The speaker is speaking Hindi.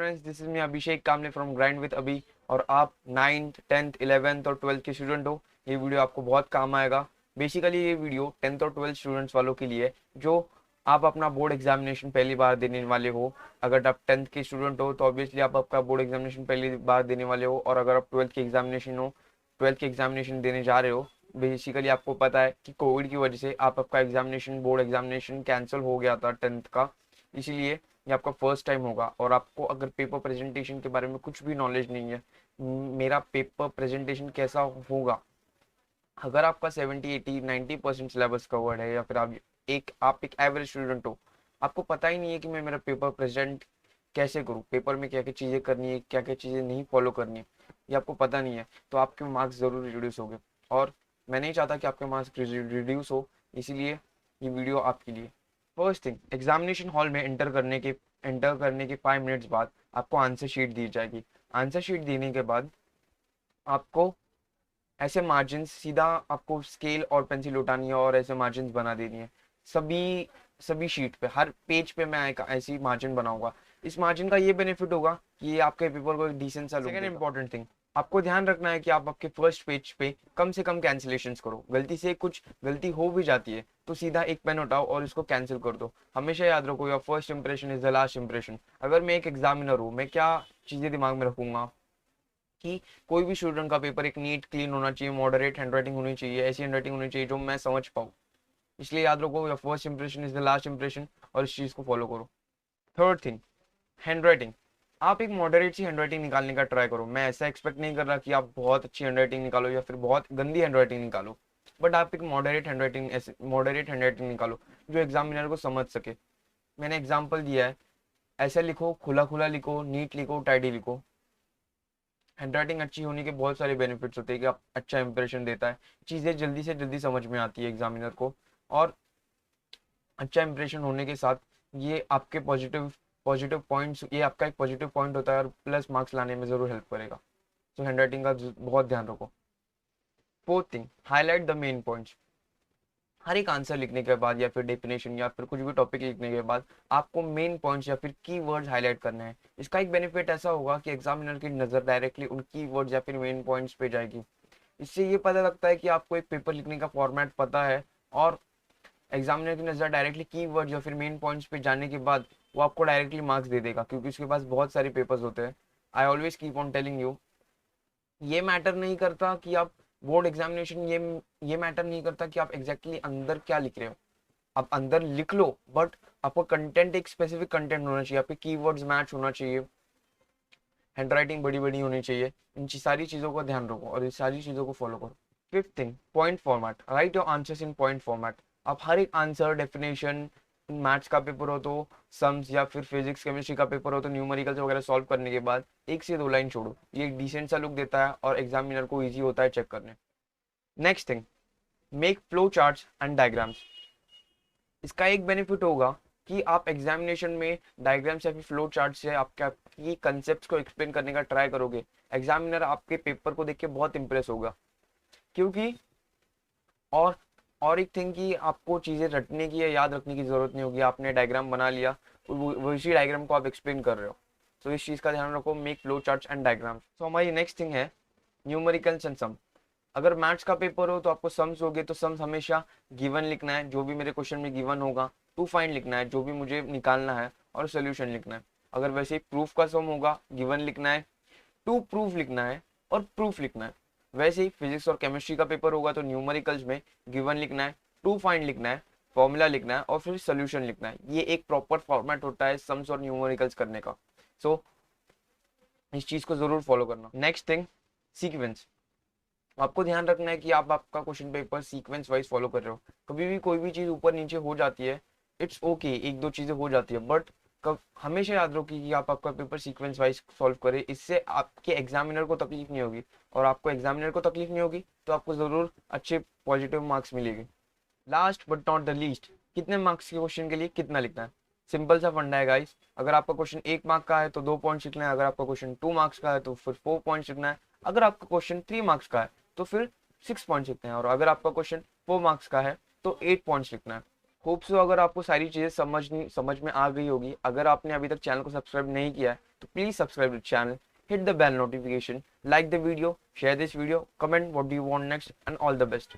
Friends, this is me Abhishek Kamle from grind with अभी। और आप 9th 10th 11th और 12th के स्टूडेंट हो, ये वीडियो आपको बहुत काम आएगा। बेसिकली ये वीडियो 10th और 12th स्टूडेंट्स वालों के लिए है, जो आप अपना बोर्ड एग्जामिनेशन पहली बार देने वाले हो। अगर आप 10th के स्टूडेंट हो तो ऑब्वियसली आप आपका बोर्ड एग्जामिनेशन पहली बार देने वाले हो, और अगर आप 12th के एग्जामिनेशन हो, 12th के एग्जामिनेशन देने जा रहे हो। बेसिकली आपको पता है कि कोविड की वजह से आपका एग्जामिनेशन, बोर्ड एग्जामिनेशन कैंसिल हो गया था 10th का, इसीलिए ये आपका फर्स्ट टाइम होगा। और आपको अगर पेपर प्रेजेंटेशन के बारे में कुछ भी नॉलेज नहीं है, मेरा पेपर प्रेजेंटेशन कैसा होगा, अगर आपका 70 80 90% सिलेबस कवर्ड है, या फिर आप एक एवरेज स्टूडेंट हो, आपको पता ही नहीं है कि मैं मेरा पेपर प्रेजेंट कैसे करूँ, पेपर में क्या क्या चीज़ें करनी है, क्या क्या चीज़ें नहीं फॉलो करनी है, ये आपको पता नहीं है, तो आपके मार्क्स ज़रूर रिड्यूस होंगे। और मैं नहीं चाहता कि आपके मार्क्स रिड्यूस हो, इसीलिए ये वीडियो आपके लिए। फर्स्ट थिंग, एग्जामिनेशन हॉल में एंटर करने के 5 मिनट्स बाद आपको आंसर शीट दी जाएगी। आंसर शीट देने के बाद आपको ऐसे मार्जिन सीधा आपको स्केल और पेंसिल उठानी है और ऐसे मार्जिन बना देनी है। सभी सभी शीट पे, हर पेज पे मैं एक ऐसी मार्जिन बनाऊंगा। इस मार्जिन का ये बेनिफिट होगा कि ये आपके पेपर को एक डिसेंट सा लुक देगा। सेकंड इंपॉर्टेंट थिंग, आपको ध्यान रखना है कि आप आपके फर्स्ट पेज पे कम से कम कैंसिलेशंस करो। गलती से कुछ गलती हो भी जाती है तो सीधा एक पेन उठाओ और इसको कैंसिल कर दो। हमेशा याद रखो, your first impression is the last impression. अगर मैं एक एग्जामिनर हूँ, मैं क्या चीजें दिमाग में रखूंगा कि कोई भी स्टूडेंट का पेपर एक नीट क्लीन होना चाहिए, मॉडरेट हैंडराइटिंग होनी चाहिए, ऐसी हैंडराइटिंग होनी चाहिए जो मैं समझ पाऊँ। इसलिए याद रखो, your first impression is the last impression, और इस चीज को फॉलो करो। Third thing, handwriting. आप एक मॉडरेट सी हैंडराइटिंग निकालने का ट्राई करो। मैं ऐसा एक्सपेक्ट नहीं कर रहा कि आप बहुत अच्छी हैंडराइटिंग निकालो या फिर बहुत गंदी हैंडराइटिंग निकालो, बट आप एक मॉडरेट हैंडराइटिंग निकालो जो एग्जामिनर को समझ सके। मैंने एग्जाम्पल दिया है, ऐसा लिखो, खुला खुला लिखो, नीट लिखो, टाइडी लिखो। हैंडराइटिंग अच्छी होने के बहुत सारे बेनिफिट्स होते हैं कि आप अच्छा इंप्रेशन देता है, चीज़ें जल्दी से जल्दी समझ में आती है एग्जामिनर को, और अच्छा इंप्रेशन होने के साथ ये आपके पॉजिटिव पॉजिटिव पॉइंट्स, ये आपका एक पॉजिटिव पॉइंट होता है और प्लस मार्क्स लाने में ज़रूर हेल्प करेगा। तो हैंडराइटिंग का बहुत ध्यान रखो। Fourth thing, highlight the main points. हर एक आंसर लिखने के बाद या फिर डेफिनेशन या फिर कुछ भी टॉपिक लिखने के बाद आपको मेन पॉइंट्स या फिर की वर्ड्स हाईलाइट करने हैं। इसका एक बेनिफिट ऐसा होगा कि एग्जामिनर की नज़र डायरेक्टली उन की वर्ड्स या फिर मेन पॉइंट्स पे जाएगी। इससे ये पता लगता है कि आपको एक पेपर लिखने का फॉर्मेट पता है, और एग्जामिनर की नज़र डायरेक्टली की वर्ड या फिर मेन पॉइंट्स पे जाने के बाद वो आपको डायरेक्टली मार्क्स दे देगा, क्योंकि उसके पास बहुत सारे पेपर्स होते हैं। I always keep on telling you, ये मैटर नहीं करता कि आप बोर्ड एग्जामिनेशन, ये मैटर नहीं करता कि आप एग्जैक्टली अंदर क्या लिख रहे हो। आप अंदर लिख लो, बट आपका कंटेंट एक स्पेसिफिक कंटेंट होना चाहिए, आपके कीवर्ड्स मैच होना चाहिए, हैंडराइटिंग बड़ी बड़ी होनी चाहिए। इन सारी चीज़ों का ध्यान रखो और इन सारी चीज़ों को फॉलो करो। Fifth thing, point format. Right your answers in point format. आप हर एक आंसर, डेफिनेशन, मैथ्स का पेपर हो तो सम्स, या फिर फिजिक्स केमिस्ट्री का पेपर हो तो न्यूमेरिकल्स वगैरह सॉल्व करने के बाद एक से दो लाइन छोड़ो। ये एक डिसेंट सा लुक देता है और एग्जामिनर को ईजी होता है चेक करने। Next thing, make flow charts and diagrams. इसका एक बेनिफिट होगा कि आप एग्जामिनेशन में डायग्राम्स या फिर फ्लो चार्ट से आपकी कंसेप्ट को एक्सप्लेन करने का ट्राई करोगे। एग्जामिनर आपके पेपर को देख के बहुत इंप्रेस होगा, क्योंकि और और एक थिंग कि आपको चीज़ें रटने की या याद रखने की ज़रूरत नहीं होगी। आपने डायग्राम बना लिया, उसी डायग्राम को आप एक्सप्लेन कर रहे हो। तो इस चीज़ का ध्यान रखो, make flow charts and diagrams. तो हमारी नेक्स्ट थिंग है न्यूमेरिकल्स एंड सम। अगर मैथ्स का पेपर हो तो आपको सम्स होगे, तो सम्स हमेशा गिवन लिखना है, जो भी मेरे क्वेश्चन में गिवन होगा, टू फाइंड लिखना है, जो भी मुझे निकालना है, और सोल्यूशन लिखना है। अगर वैसे ही प्रूफ का सम होगा, गिवन लिखना है, टू प्रूफ लिखना है, और प्रूफ लिखना है। वैसे ही फिजिक्स और केमिस्ट्री का पेपर होगा तो न्यूमेरिकल्स में गिवन लिखना है, टू फाइंड लिखना है, फॉर्मूला लिखना है, और फिर सोल्यूशन लिखना है। ये एक प्रॉपर फॉर्मेट होता है सम्स और न्यूमेरिकल्स करने का। सो इस चीज को जरूर फॉलो करना। Next thing, sequence. आपको ध्यान रखना है कि आप आपका question paper sequence wise follow कर रहे हो। कभी भी कोई भी चीज़ ऊपर नीचे हो जाती है, इट्स ओके, एक दो चीज़ें हो जाती है, बट कब हमेशा याद रखो कि आप आपका पेपर सीक्वेंस वाइज सॉल्व करें। इससे आपके एग्जामिनर को तकलीफ नहीं होगी, और आपको एग्जामिनर को तकलीफ नहीं होगी तो आपको ज़रूर अच्छे पॉजिटिव मार्क्स मिलेंगे। Last but not the least, कितने मार्क्स के क्वेश्चन के लिए कितना लिखना है। सिंपल सा फंडा है गाइस। अगर आपका क्वेश्चन 1 मार्क का है तो 2 पॉइंट्स लिखना है। अगर आपका क्वेश्चन 2 मार्क्स का है तो फिर 4 पॉइंट्स लिखना है। अगर आपका क्वेश्चन 3 मार्क्स का है तो फिर 6 पॉइंट्स लिखते हैं, और अगर आपका क्वेश्चन 4 मार्क्स का है तो 8 पॉइंट्स लिखना है। होप सो अगर आपको सारी चीज़ें समझ में आ गई होगी। अगर आपने अभी तक चैनल को सब्सक्राइब नहीं किया है तो please subscribe the channel, hit the bell notification, like the video, share this video, comment what do you want next, and all the best.